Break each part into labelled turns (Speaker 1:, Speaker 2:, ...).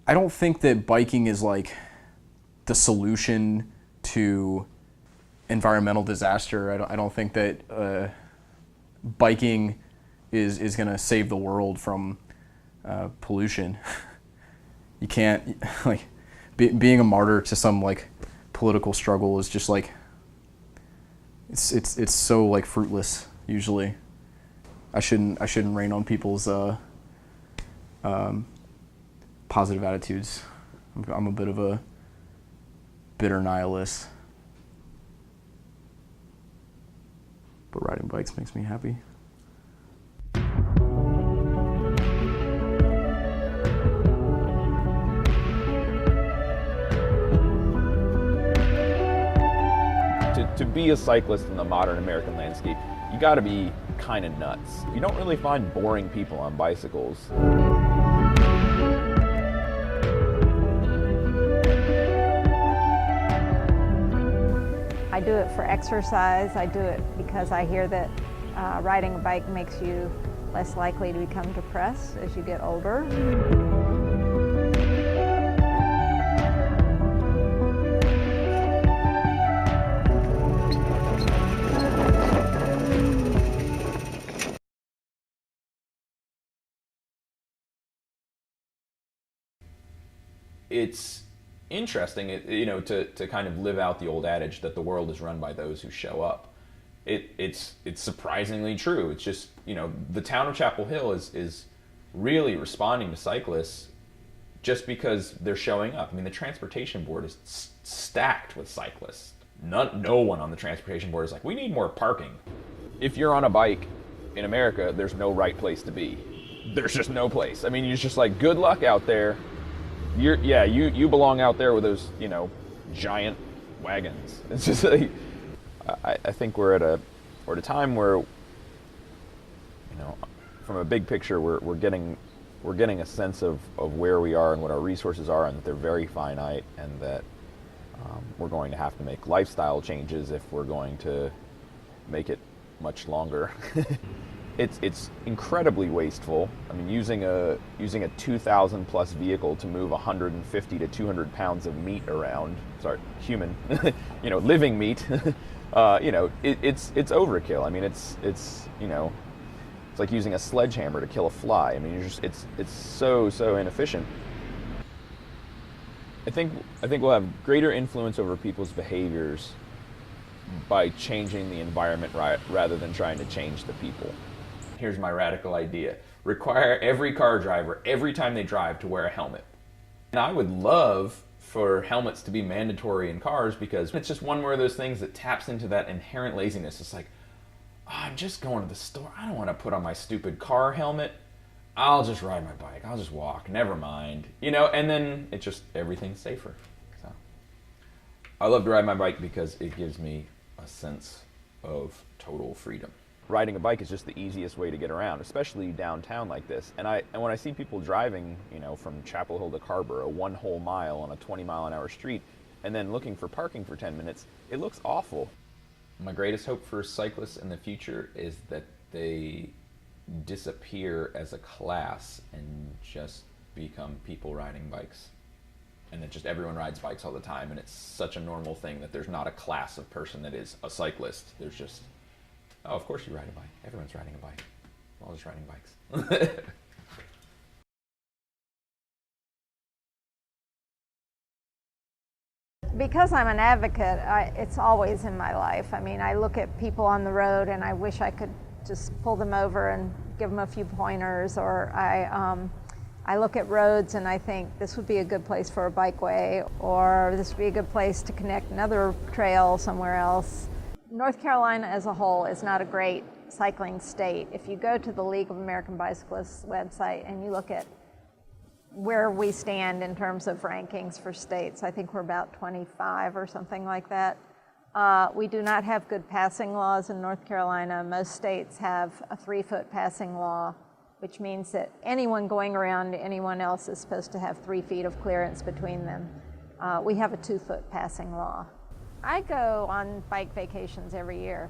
Speaker 1: I don't think that biking is like the solution to environmental disaster. I don't think that biking is going to save the world from pollution. You can't, like, being a martyr to some like political struggle is just like, it's so like fruitless usually. I shouldn't rain on people's positive attitudes. I'm a bit of a bitter nihilist, but riding bikes makes me happy.
Speaker 2: To be a cyclist in the modern American landscape, you gotta be kind of nuts. You don't really find boring people on bicycles.
Speaker 3: I do it for exercise. I do it because I hear that riding a bike makes you less likely to become depressed as you get older.
Speaker 2: It's interesting, to kind of live out the old adage that the world is run by those who show up. It's surprisingly true. It's just, the town of Chapel Hill is really responding to cyclists just because they're showing up. I mean, the transportation board is stacked with cyclists. No one on the transportation board is like, we need more parking. If you're on a bike in America, there's no right place to be. There's just no place. I mean, you're just like, good luck out there. You belong out there with those, giant wagons. It's just like, I think we're at a time where, from a big picture, we're getting a sense of where we are and what our resources are, and that they're very finite, and that we're going to have to make lifestyle changes if we're going to make it much longer. It's incredibly wasteful. I mean, using a 2,000 plus vehicle to move 150 to 200 pounds of meat around, human, living meat, it's overkill. I mean, it's like using a sledgehammer to kill a fly. I mean, it's so inefficient. I think we'll have greater influence over people's behaviors by changing the environment rather than trying to change the people. Here's my radical idea. Require every car driver, every time they drive, to wear a helmet. And I would love for helmets to be mandatory in cars, because it's just one more of those things that taps into that inherent laziness. It's like, I'm just going to the store. I don't want to put on my stupid car helmet. I'll just ride my bike. I'll just walk. Never mind. And then it's just, everything's safer. So I love to ride my bike because it gives me a sense of total freedom. Riding a bike is just the easiest way to get around, especially downtown like this. And when I see people driving, from Chapel Hill to Carrboro, one whole mile on a 20-mile-an-hour street, and then looking for parking for 10 minutes, it looks awful. My greatest hope for cyclists in the future is that they disappear as a class and just become people riding bikes. And that just everyone rides bikes all the time, and it's such a normal thing that there's not a class of person that is a cyclist. There's just, oh, of course you ride a bike. Everyone's riding a bike. We're all just riding bikes.
Speaker 3: Because I'm an advocate, it's always in my life. I mean, I look at people on the road and I wish I could just pull them over and give them a few pointers, or I look at roads and I think this would be a good place for a bikeway, or this would be a good place to connect another trail somewhere else. North Carolina as a whole is not a great cycling state. If you go to the League of American Bicyclists website and you look at where we stand in terms of rankings for states, I think we're about 25 or something like that. We do not have good passing laws in North Carolina. Most states have a 3-foot passing law, which means that anyone going around anyone else is supposed to have 3 feet of clearance between them. We have a 2-foot passing law. I go on bike vacations every year.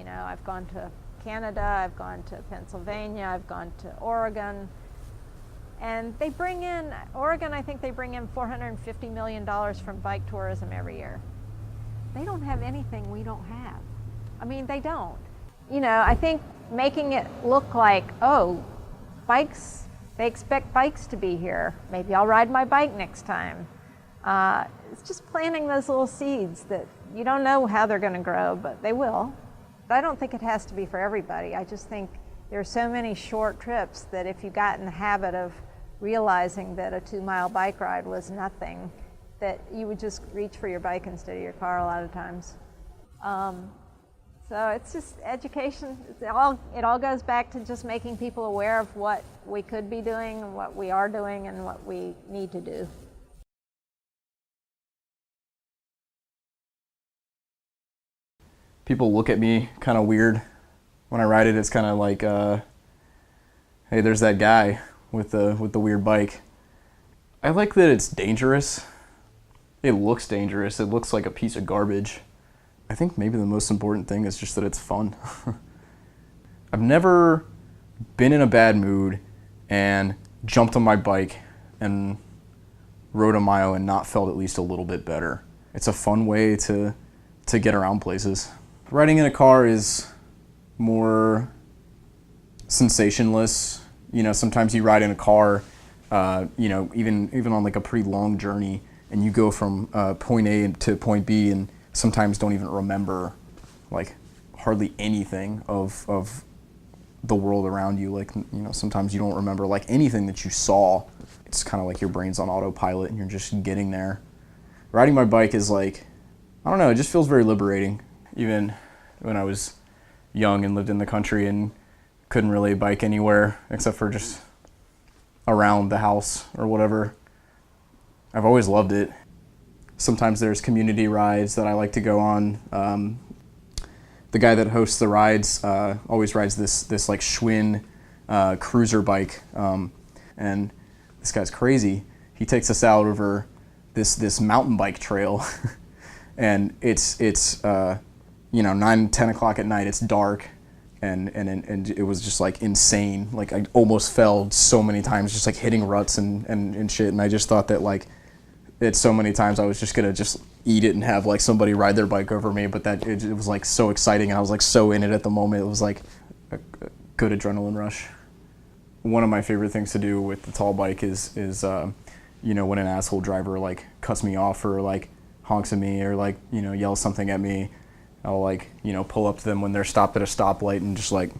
Speaker 3: I've gone to Canada, I've gone to Pennsylvania, I've gone to Oregon, And they bring in, Oregon, I think they bring in $450 million from bike tourism every year. They don't have anything we don't have. I mean, they don't. You know, I think making it look like, oh, bikes, they expect bikes to be here. Maybe I'll ride my bike next time. It's just planting those little seeds that you don't know how they're going to grow, but they will. But I don't think it has to be for everybody. I just think there are so many short trips that if you got in the habit of realizing that a 2-mile bike ride was nothing, that you would just reach for your bike instead of your car a lot of times. So it's just education. It all goes back to just making people aware of what we could be doing and what we are doing and what we need to do.
Speaker 1: People look at me kind of weird when I ride it. It's kind of like, hey, there's that guy with the weird bike. I like that it's dangerous. It looks dangerous. It looks like a piece of garbage. I think maybe the most important thing is just that it's fun. I've never been in a bad mood and jumped on my bike and rode a mile and not felt at least a little bit better. It's a fun way to get around places. Riding in a car is more sensationless. You know, sometimes you ride in a car, you know, even on like a pretty long journey, and you go from point A to point B and sometimes don't even remember like hardly anything of the world around you. Like, you know, sometimes you don't remember like anything that you saw. It's kind of like your brain's on autopilot and you're just getting there. Riding my bike is like, I don't know, it just feels very liberating. Even when I was young and lived in the country and couldn't really bike anywhere except for just around the house or whatever, I've always loved it. Sometimes there's community rides that I like to go on. The guy that hosts the rides always rides this like Schwinn cruiser bike, and this guy's crazy. He takes us out over this mountain bike trail, and it's you know, 9-10 o'clock at night. It's dark, and it was just like insane. Like I almost fell so many times, just like hitting ruts and shit. And I just thought that like it's so many times I was just gonna just eat it and have like somebody ride their bike over me. But that it was like so exciting, and I was like so in it at the moment. It was like a good adrenaline rush. One of my favorite things to do with the tall bike is you know, when an asshole driver like cuts me off or like honks at me or like, you know, yells something at me, I'll like, you know, pull up to them when they're stopped at a stoplight and just like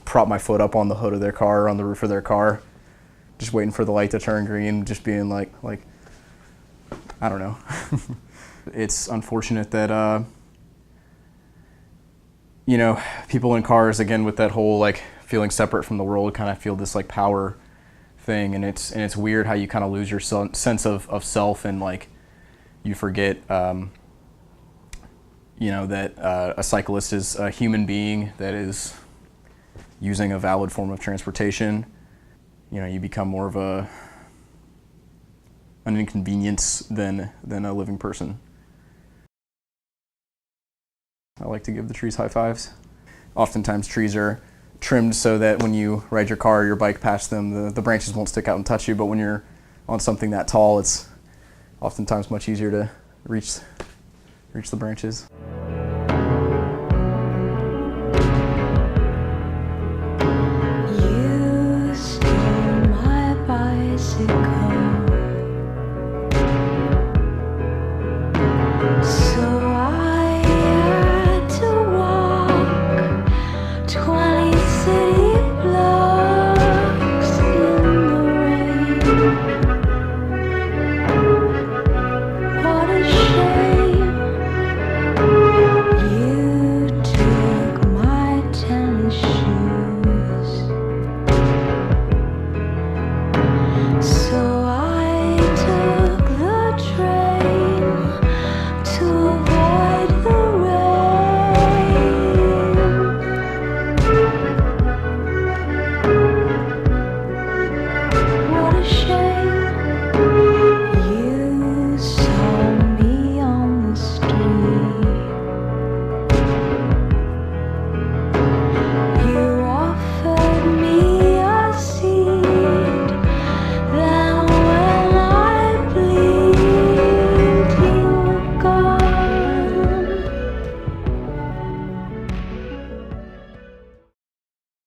Speaker 1: prop my foot up on the hood of their car or on the roof of their car, just waiting for the light to turn green, just being like I don't know. It's unfortunate that you know, people in cars, again, with that whole like feeling separate from the world, kind of feel this like power thing, and it's weird how you kind of lose your sense of self, and like you forget you know, that a cyclist is a human being that is using a valid form of transportation. You know, you become more of an inconvenience than a living person. I like to give the trees high fives. Oftentimes trees are trimmed so that when you ride your car or your bike past them, the branches won't stick out and touch you, but when you're on something that tall, it's oftentimes much easier to reach the branches.